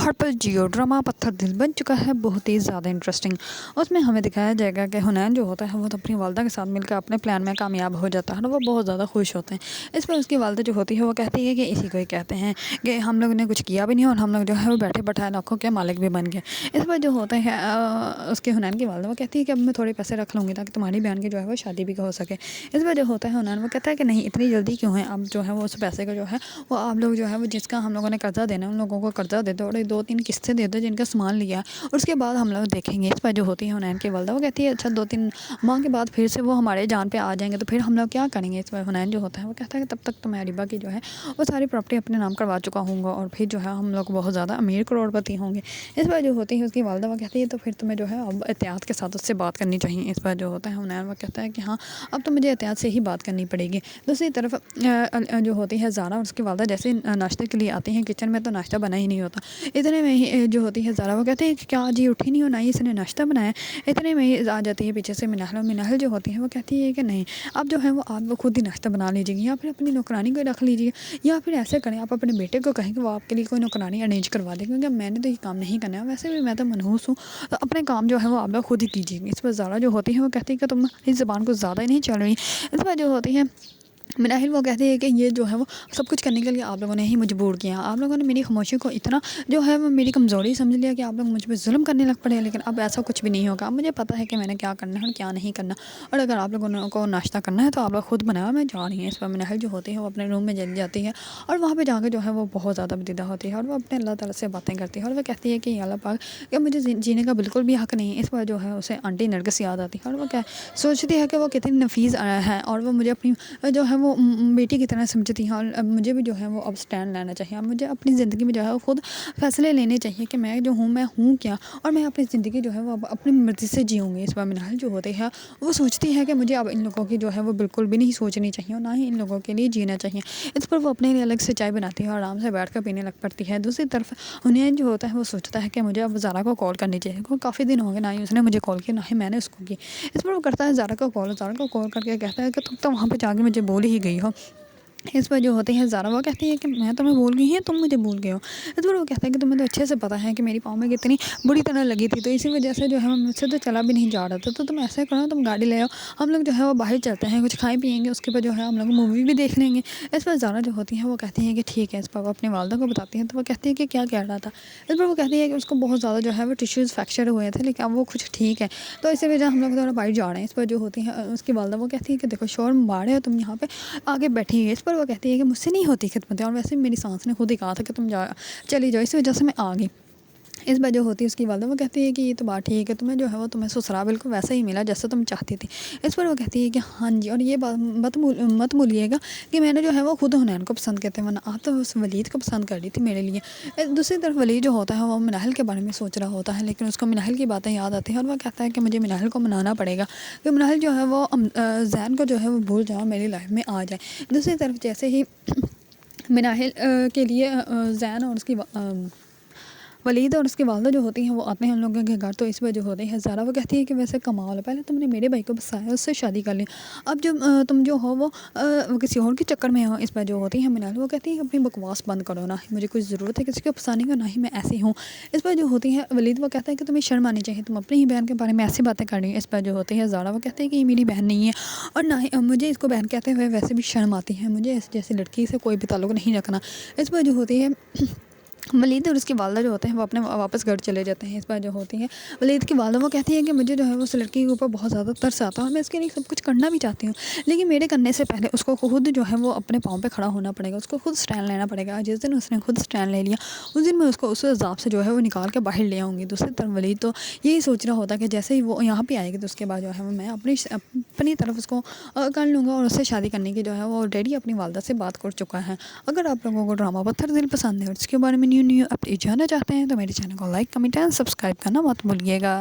ہر پل Jio drama پتھر دل بن چکا ہے بہت ہی زیادہ انٹرسٹنگ۔ اس میں ہمیں دکھایا جائے گا کہ حنین جو ہوتا ہے وہ تو اپنی والدہ کے ساتھ مل کر اپنے پلان میں کامیاب ہو جاتا ہے اور وہ بہت زیادہ خوش ہوتے ہیں۔ اس پر اس کی والدہ جو ہوتی ہے وہ کہتی ہے کہ اسی کو ہی کہتے ہیں کہ ہم لوگ نے کچھ کیا بھی نہیں اور ہم لوگ جو ہے وہ بیٹھے بٹھائے لاکھوں کے مالک بھی بن گئے۔ اس پر جو ہوتا ہے اس کے حنین کی والدہ وہ کہتی ہے کہ اب میں تھوڑے پیسے رکھ لوں گی تاکہ تمہاری بہن کی جو ہے وہ شادی بھی ہو سکے۔ اس پر جو ہوتا ہے حنین وہ کہتا ہے کہ نہیں اتنی جلدی کیوں ہے، اب جو ہے وہ اس پیسے کا جو ہے وہ آپ لوگ جو ہے وہ جس کا ہم لوگوں نے قرضہ دینا ہے ان لوگوں کو قرضہ دے دو اور 2-3 قسطیں دے دو جن کا سامان لیا اور اس کے بعد ہم لوگ دیکھیں گے۔ اس پر جو ہوتی ہے حنین کی والدہ وہ کہتی ہے اچھا 2-3 ماہ کے بعد پھر سے وہ ہمارے جان پہ آ جائیں گے تو پھر ہم لوگ کیا کریں گے۔ اس پر حنین جو ہوتا ہے وہ کہتا ہے کہ تب تک تو میں ریبا کی جو ہے وہ ساری پراپرٹی اپنے نام کروا چکا ہوں گا اور پھر جو ہے ہم لوگ بہت زیادہ امیر کروڑپتی ہوں گے۔ اس پر جو ہوتی ہے اس کی والدہ وہ کہتی ہے تو پھر تمہیں جو ہے اب احتیاط کے ساتھ اس سے بات کرنی چاہیے۔ اس پر جو ہوتا ہے حنین وہ کہتا ہے کہ ہاں اب تو مجھے احتیاط سے ہی بات کرنی پڑے گی۔ دوسری طرف جو ہوتی ہے زارا اور اس کی والدہ جیسے ناشتے کے لیے آتی ہیں کچن میں تو ناشتہ بنا ہی نہیں ہوتا۔ اتنے میں ہی جو ہوتی ہے زارا وہ کہتے ہیں کہ کیا آج یہ اٹھی نہیں ہو نہ ہی اس نے ناشتہ بنایا۔ اتنے میں ہی آ جاتی ہے پیچھے سے منہل اور منہل جو ہوتی ہے وہ کہتی ہے کہ نہیں اب جو ہے وہ آپ وہ خود ہی ناشتہ بنا لیجیے گی یا پھر اپنی نوکرانی کو رکھ لیجیے یا پھر ایسے کریں آپ اپنے بیٹے کو کہیں کہ وہ آپ کے لیے کوئی نوکرانی ارینج کروا دے کیونکہ میں نے تو یہ کام نہیں کرنا ہے، ویسے بھی میں تو منحوس ہوں تو اپنے کام جو ہے وہ آپ لوگ خود ہی کیجیے گی۔ اس پر زارا جو ہوتی ہے وہ کہتی ہے کہ تم اس زبان کو زیادہ ہی نہیں چل رہی۔ اس پر جو ہوتی ہے مناہل وہ کہتی ہے کہ یہ جو ہے وہ سب کچھ کرنے کے لیے آپ لوگوں نے ہی مجبور کیا، آپ لوگوں نے میری خاموشی کو اتنا جو ہے وہ میری کمزوری سمجھ لیا کہ آپ لوگ مجھ پہ ظلم کرنے لگ پڑے، لیکن اب ایسا کچھ بھی نہیں ہوگا۔ اب مجھے پتہ ہے کہ میں نے کیا کرنا ہے اور کیا نہیں کرنا اور اگر آپ لوگوں کو ناشتہ کرنا ہے تو آپ لوگ خود بناؤ، میں جا رہی ہوں۔ اس پر مناہل جو ہوتی ہے وہ اپنے روم میں چلی جاتی ہے اور وہاں پہ جا کے جو ہے وہ بہت زیادہ بدیدہ ہوتی ہے اور وہ اپنے اللہ تعالیٰ سے باتیں کرتی ہے اور وہ کہتی ہے کہ یا اللہ پاک کہ مجھے جینے کا بالکل بھی حق نہیں ہے۔ اس پر جو ہے اسے آنٹی نرگس یاد آتی ہے اور وہ کیا سوچتی ہے کہ وہ کتنی نفیس ہے اور وہ مجھے اپنی جو ہے وہ بیٹی کی طرح سمجھتی ہیں اور اب مجھے بھی جو ہے وہ اب سٹینڈ لینا چاہیے، اب مجھے اپنی زندگی میں جو ہے وہ خود فیصلے لینے چاہیے کہ میں جو ہوں میں ہوں کیا اور میں اپنی زندگی جو ہے وہ اپنی مرضی سے جیوں گی۔ اس پر منہل جو ہوتی ہے وہ سوچتی ہے کہ مجھے اب ان لوگوں کی جو ہے وہ بالکل بھی نہیں سوچنی چاہیے اور نہ ہی ان لوگوں کے لیے جینا چاہیے۔ اس پر وہ اپنے لیے الگ سے چائے بناتی ہے اور آرام سے بیٹھ کر پینے لگ پڑتی ہے۔ دوسری طرف حنین جو ہوتا ہے وہ سوچتا ہے کہ مجھے اب زارا کو کال کرنی چاہیے کیونکہ کافی دن ہو گئے نہ ہی اس نے مجھے کال کی نہ ہی میں نے اس کو کی۔ اس پر وہ کرتا ہے زارا کو کال کر کے کہتا ہے کہ تم تو وہاں پہ جا کے مجھے بول ہی گئی ہو۔ اس پر جو ہوتی ہے زارا وہ کہتی ہے کہ میں تمہیں بول گئی ہوں تم مجھے بھول گئے ہو۔ اس پر وہ کہتا ہے کہ تمہیں تو اچھے سے پتہ ہے کہ میری پاؤں میں کتنی بری طرح لگی تھی تو اسی وجہ سے جو ہے مجھ سے تو چلا بھی نہیں جا رہا تھا، تو تم ایسا کرو تم گاڑی لے آؤ، ہم لوگ جو ہے وہ باہر چلتے ہیں کچھ کھائیں پیئیں گے، اس کے بعد جو ہے ہم لوگ مووی بھی دیکھ لیں گے۔ اس پر زارا جو ہوتی ہے وہ کہتی ہے کہ ٹھیک ہے۔ اس پر وہ اپنی والدہ کو بتاتی ہیں تو وہ کہتی ہے کہ کیا کہہ رہا تھا۔ اس پر وہ کہتی ہے کہ اس کو بہت زیادہ جو ہے وہ ٹیشوز فریکچر ہوئے تھے لیکن اب وہ کچھ ٹھیک ہے تو اسی وجہ ہم لوگ تھوڑا باہر جا رہے ہیں۔ اس پر جو ہوتی ہے اس کی والدہ وہ کہتی ہے کہ دیکھو شور مارے ہو تم یہاں پہ آگے بیٹھی ہے۔ اس پر وہ کہتی ہے کہ مجھ سے نہیں ہوتی خدمتیں اور ویسے میری سانس نے خود ہی کہا تھا کہ تم چلی جاؤ، اس وجہ سے میں آ گئی۔ اس پر جو ہوتی ہے اس کی والدہ وہ کہتی ہے کہ یہ تو بات ٹھیک ہے، تمہیں جو ہے وہ تمہیں سسرال بالکل ویسا ہی ملا جیسا تم چاہتی تھی۔ اس پر وہ کہتی ہے کہ ہاں جی اور یہ بات مت بھولیے گا کہ میں نے جو ہے وہ خود حنین کو پسند کرتے ورنہ آپ تو اس ولید کو پسند کر رہی تھی میرے لیے۔ دوسری طرف ولید جو ہوتا ہے وہ منہل کے بارے میں سوچ رہا ہوتا ہے لیکن اس کو منہل کی باتیں یاد آتی ہیں اور وہ کہتا ہے کہ مجھے منہل کو منانا پڑے گا کہ منہل جو ہے وہ زین کو جو ہے وہ بھول جاؤ میری لائف میں آ جائے۔ دوسری طرف جیسے ہی منہل کے لیے زین اور اس کی ولید اور اس کی والدہ جو ہوتی ہیں وہ آتے ہیں ان لوگوں کے گھر تو اس وجہ ہوتی ہے زارا وہ کہتی ہے کہ ویسے کمال پہلے تم نے میرے بھائی کو بسایا اس سے شادی کر لی، اب جو تم جو ہو وہ کسی اور کے چکر میں ہو۔ اس پر جو ہوتی ہے منال وہ کہتی ہے اپنی بکواس بند کرو، نہ ہی مجھے کوئی ضرورت ہے کسی کو پسانے کا، نہ ہی میں ایسی ہوں۔ اس پر جو ہوتی ہے ولید وہ کہتا ہے کہ تمہیں شرم آنی چاہیے، تم اپنی ہی بہن کے بارے میں ایسی باتیں کر رہی ہیں۔ اس پر جو ہوتی ہے زارا وہ کہتے ہیں کہ یہ میری بہن نہیں ہے اور نہ ہی مجھے اس کو بہن کہتے ہوئے ویسے بھی شرم آتی ہے، مجھے اس جیسی لڑکی سے کوئی بھی تعلق نہیں رکھنا۔ اس پر جو ہوتی ہے ولید اور اس کی والدہ جو ہوتے ہیں وہ اپنے واپس گھر چلے جاتے ہیں۔ اس پر جو ہوتی ہے ولید کی والدہ وہ کہتی ہے کہ مجھے جو ہے اس لڑکی کے اوپر بہت زیادہ ترس آتا ہے اور میں اس کے لیے سب کچھ کرنا بھی چاہتی ہوں لیکن میرے کرنے سے پہلے اس کو خود جو ہے وہ اپنے پاؤں پہ کھڑا ہونا پڑے گا، اس کو خود سٹینڈ لینا پڑے گا۔ جس دن اس نے خود سٹینڈ لے لیا اس دن میں اس کو اس عذاب سے جو ہے وہ نکال کے باہر لے آؤں گی۔ دوسری طرف ولید تو یہی سوچ رہا ہوتا ہے کہ جیسے ہی وہ یہاں پہ آئے گی تو اس کے بعد جو ہے میں اپنی طرف اس کو کر لوں گا اور اس سے شادی کرنے کی جو ہے وہ آلریڈی اپنی والدہ سے بات کر چکا ہے۔ اگر آپ لوگوں کو ڈرامہ پتھر دل پسند ہے اور اس کے بارے میں نیو اپڈیٹ جاننا چاہتے ہیں تو میرے چینل کو لائک کمنٹ اینڈ سبسکرائب کرنا مت بھولیے گا۔